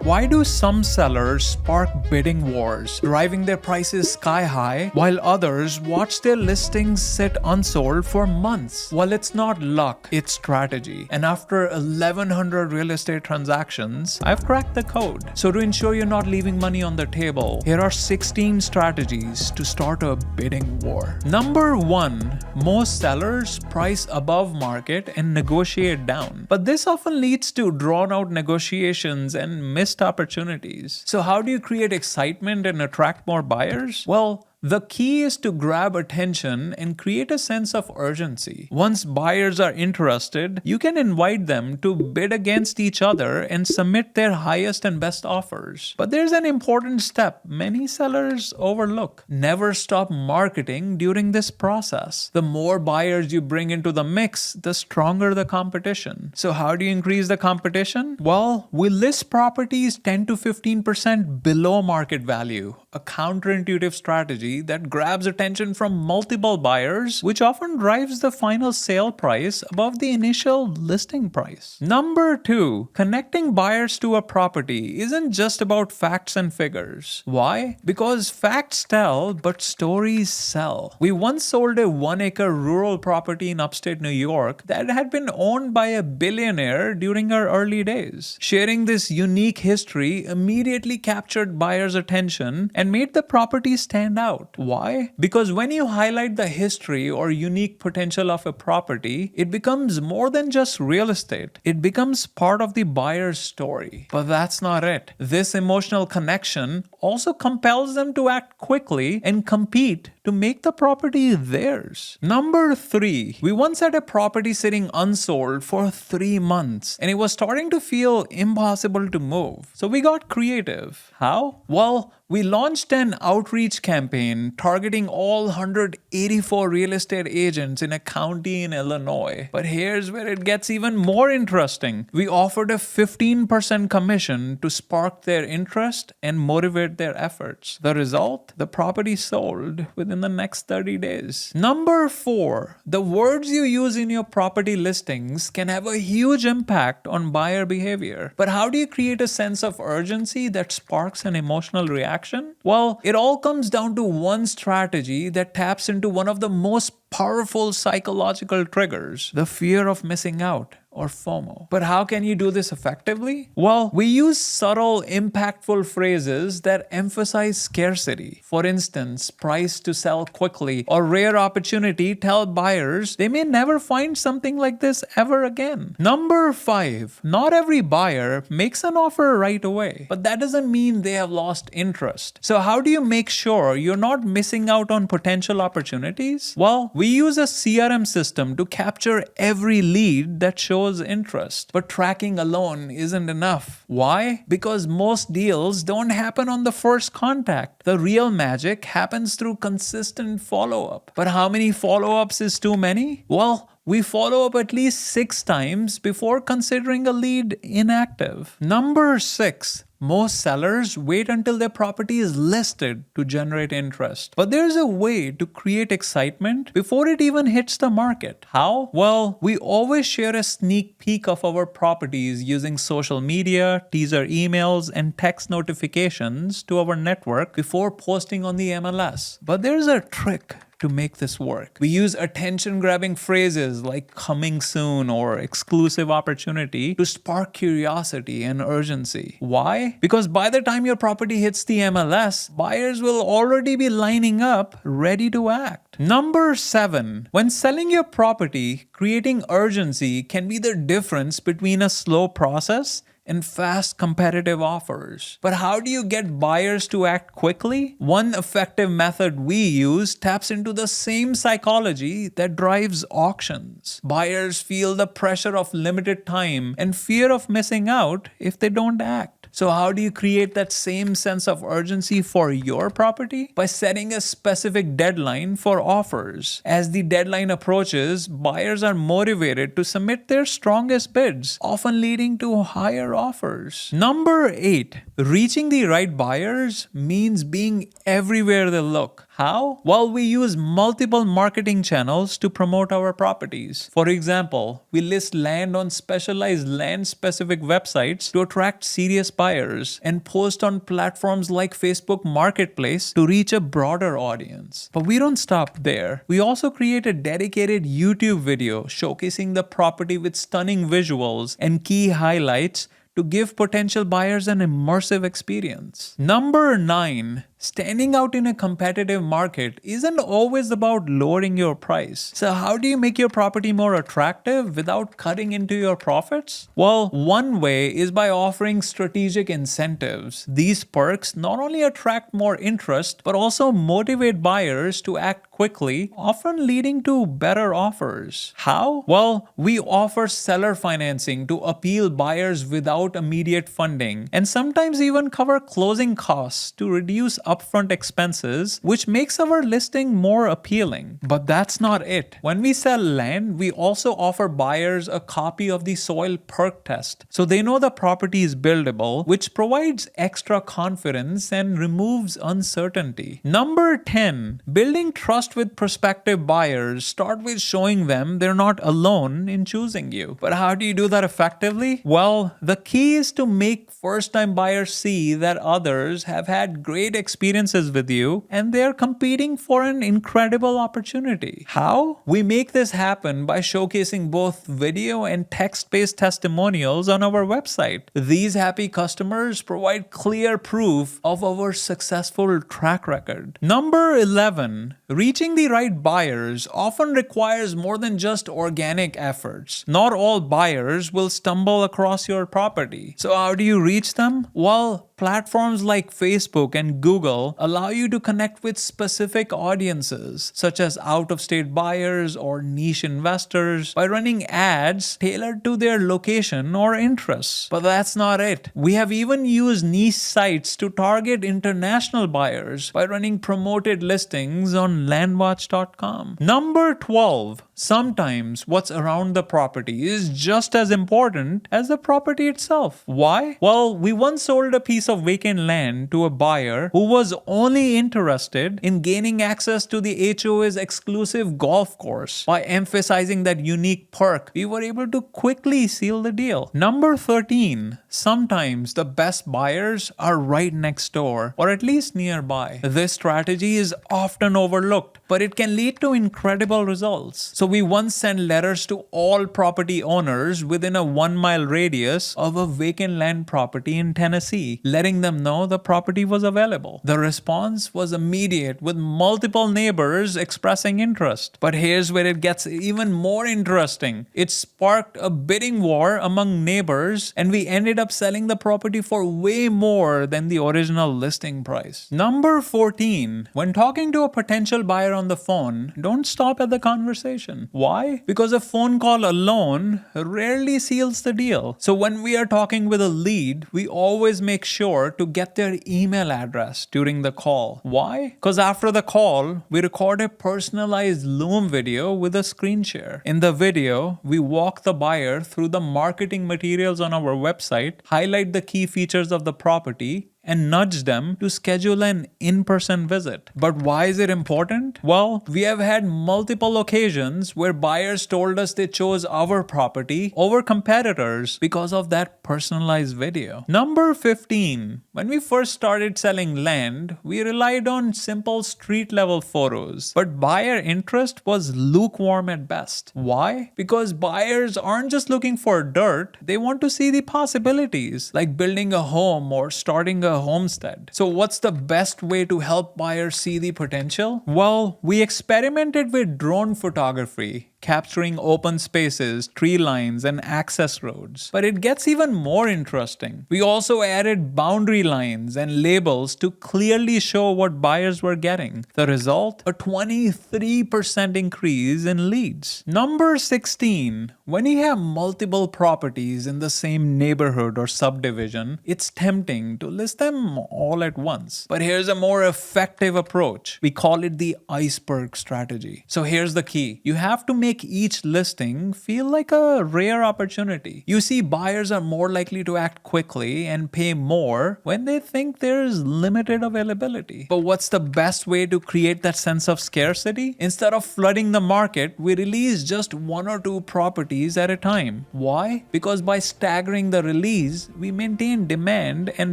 Why do some sellers spark bidding wars, driving their prices sky high, while others watch their listings sit unsold for months? Well, it's not luck, it's strategy. And after 1100 real estate transactions, I've cracked the code. So to ensure you're not leaving money on the table, here are 16 strategies to start a bidding war. Number 1, most sellers price above market and negotiate down. But this often leads to drawn out negotiations and missed opportunities. So how do you create excitement and attract more buyers? Well, the key is to grab attention and create a sense of urgency. Once buyers are interested, you can invite them to bid against each other and submit their highest and best offers. But there's an important step many sellers overlook. Never stop marketing during this process. The more buyers you bring into the mix, the stronger the competition. So how do you increase the competition? Well, we list properties 10 to 15% below market value, a counterintuitive strategy that grabs attention from multiple buyers, which often drives the final sale price above the initial listing price. Number 2, connecting buyers to a property isn't just about facts and figures. Why? Because facts tell, but stories sell. We once sold a 1-acre rural property in upstate New York that had been owned by a billionaire during our early days. Sharing this unique history immediately captured buyers' attention and made the property stand out. Why? Because when you highlight the history or unique potential of a property, it becomes more than just real estate. It becomes part of the buyer's story. But that's not it. This emotional connection also compels them to act quickly and compete to make the property theirs. Number 3, we once had a property sitting unsold for 3 months and it was starting to feel impossible to move. So we got creative. How? Well, we launched an outreach campaign targeting all 184 real estate agents in a county in Illinois. But here's where it gets even more interesting. We offered a 15% commission to spark their interest and motivate their efforts. The result? The property sold within the next 30 days. Number 4, the words you use in your property listings can have a huge impact on buyer behavior. But how do you create a sense of urgency that sparks an emotional reaction? Well, it all comes down to one strategy that taps into one of the most powerful psychological triggers, the fear of missing out, or FOMO. But how can you do this effectively? Well, we use subtle, impactful phrases that emphasize scarcity. For instance, price to sell quickly or rare opportunity tell buyers they may never find something like this ever again. Number 5, not every buyer makes an offer right away, but that doesn't mean they have lost interest. So how do you make sure you're not missing out on potential opportunities? Well, we use a CRM system to capture every lead that shows interest. But tracking alone isn't enough. Why? Because most deals don't happen on the first contact. The real magic happens through consistent follow-up. But how many follow-ups is too many? Well, we follow up at least 6 times before considering a lead inactive. Number 6, most sellers wait until their property is listed to generate interest. But there's a way to create excitement before it even hits the market. How? Well, we always share a sneak peek of our properties using social media, teaser emails, and text notifications to our network before posting on the MLS. But there's a trick to make this work. We use attention-grabbing phrases like coming soon or exclusive opportunity to spark curiosity and urgency. Why? Because by the time your property hits the MLS, buyers will already be lining up, ready to act. Number 7, when selling your property, creating urgency can be the difference between a slow process and fast competitive offers. But how do you get buyers to act quickly? One effective method we use taps into the same psychology that drives auctions. Buyers feel the pressure of limited time and fear of missing out if they don't act. So how do you create that same sense of urgency for your property? By setting a specific deadline for offers. As the deadline approaches, buyers are motivated to submit their strongest bids, often leading to higher offers. Number 8, reaching the right buyers means being everywhere they look. How? Well, we use multiple marketing channels to promote our properties. For example, we list land on specialized land-specific websites to attract serious buyers and post on platforms like Facebook Marketplace to reach a broader audience. But we don't stop there. We also create a dedicated YouTube video showcasing the property with stunning visuals and key highlights to give potential buyers an immersive experience. Number 9. Standing out in a competitive market isn't always about lowering your price. So how do you make your property more attractive without cutting into your profits? Well, one way is by offering strategic incentives. These perks not only attract more interest, but also motivate buyers to act quickly, often leading to better offers. How? Well, we offer seller financing to appeal buyers without immediate funding, and sometimes even cover closing costs to reduce upfront expenses, which makes our listing more appealing. But that's not it. When we sell land, we also offer buyers a copy of the soil perk test, so they know the property is buildable, which provides extra confidence and removes uncertainty. Number 10. Building trust with prospective buyers. Start with showing them they're not alone in choosing you. But how do you do that effectively? Well, the key is to make first-time buyers see that others have had great experiences with you and they're competing for an incredible opportunity. How? We make this happen by showcasing both video and text-based testimonials on our website. These happy customers provide clear proof of our successful track record. Number 11. Reaching the right buyers often requires more than just organic efforts. Not all buyers will stumble across your property. So how do you reach them? Well, platforms like Facebook and Google allow you to connect with specific audiences, such as out-of-state buyers or niche investors, by running ads tailored to their location or interests. But that's not it. We have even used niche sites to target international buyers by running promoted listings on landwatch.com. Number 12. Sometimes what's around the property is just as important as the property itself. Why? Well, we once sold a piece of vacant land to a buyer who was only interested in gaining access to the HOA's exclusive golf course. By emphasizing that unique perk, we were able to quickly seal the deal. Number 13. Sometimes the best buyers are right next door, or at least nearby. This strategy is often overlooked, but it can lead to incredible results. So we once sent letters to all property owners within a 1-mile radius of a vacant land property in Tennessee, letting them know the property was available. The response was immediate, with multiple neighbors expressing interest. But here's where it gets even more interesting. It sparked a bidding war among neighbors, and we ended up selling the property for way more than the original listing price. Number 14. When talking to a potential buyer on the phone, don't stop at the conversation. Why? Because a phone call alone rarely seals the deal. So when we are talking with a lead, we always make sure to get their email address during the call. Why? Because after the call, we record a personalized Loom video with a screen share. In the video, we walk the buyer through the marketing materials on our website, highlight the key features of the property, and nudge them to schedule an in-person visit. But why is it important? Well, we have had multiple occasions where buyers told us they chose our property over competitors because of that personalized video. Number 15. When we first started selling land, we relied on simple street-level photos, but buyer interest was lukewarm at best. Why? Because buyers aren't just looking for dirt, they want to see the possibilities, like building a home or starting a homestead. So what's the best way to help buyers see the potential? Well, we experimented with drone photography, capturing open spaces, tree lines, and access roads. But it gets even more interesting. We also added boundary lines and labels to clearly show what buyers were getting. The result? A 23% increase in leads. Number 16. When you have multiple properties in the same neighborhood or subdivision, it's tempting to list them all at once. But here's a more effective approach. We call it the iceberg strategy. So here's the key. You have to make make each listing feel like a rare opportunity. You see, buyers are more likely to act quickly and pay more when they think there's limited availability. But what's the best way to create that sense of scarcity? Instead of flooding the market, we release just 1 or 2 properties at a time. Why? Because by staggering the release, we maintain demand and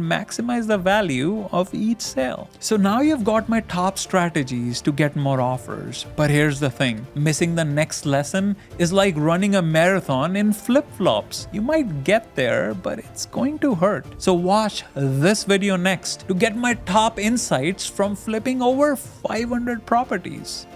maximize the value of each sale. So now you've got my top strategies to get more offers. But here's the thing, missing the next lesson is like running a marathon in flip-flops. You might get there, but it's going to hurt. So watch this video next to get my top insights from flipping over 500 properties.